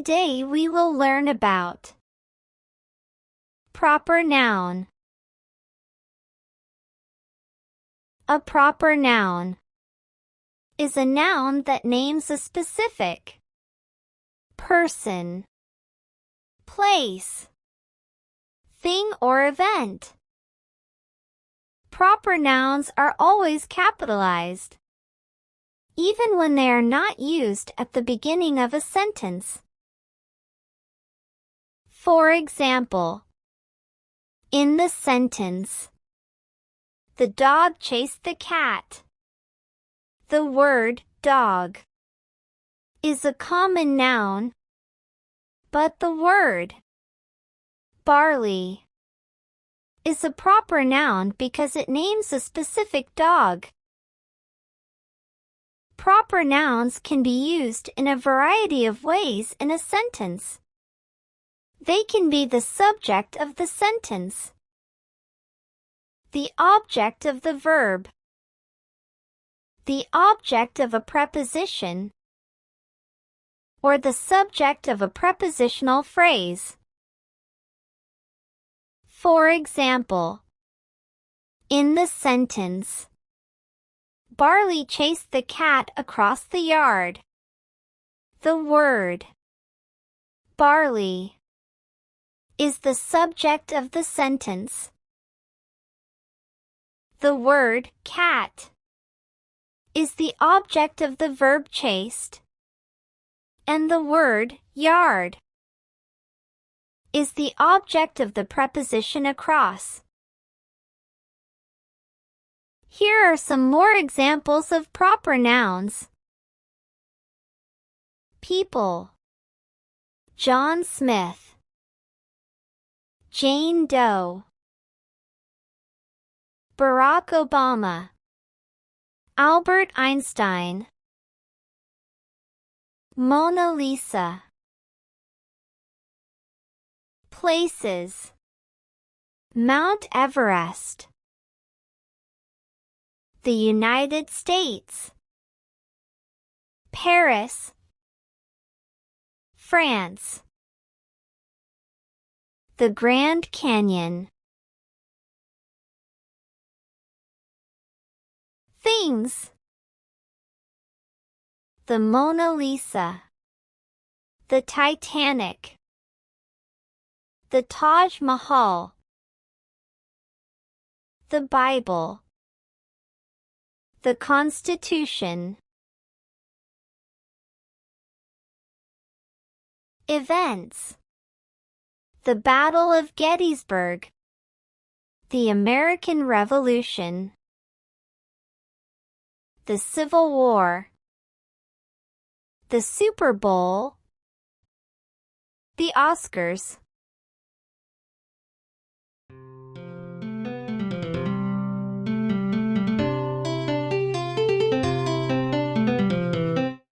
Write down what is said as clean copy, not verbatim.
Today we will learn about proper noun. A proper noun is a noun that names a specific person, place, thing or event. Proper nouns are always capitalized, even when they are not used at the beginning of a sentence. For example, in the sentence, the dog chased the cat. The word dog is a common noun, but the word barley is a proper noun because it names a specific dog. Proper nouns can be used in a variety of ways in a sentence. They can be the subject of the sentence, the object of the verb, the object of a preposition, or the subject of a prepositional phrase. For example, in the sentence, Barley chased the cat across the yard. The word barley is the subject of the sentence. The word cat is the object of the verb chased, and the word yard is the object of the preposition across. Here are some more examples of proper nouns. People: John Smith, Jane Doe, Barack Obama, Albert Einstein, Mona Lisa. Places: Mount Everest, the United States, Paris, France, the Grand Canyon. Things: the Mona Lisa, the Titanic, the Taj Mahal, the Bible, the Constitution. Events: the Battle of Gettysburg, the American Revolution, the Civil War, the Super Bowl, the Oscars.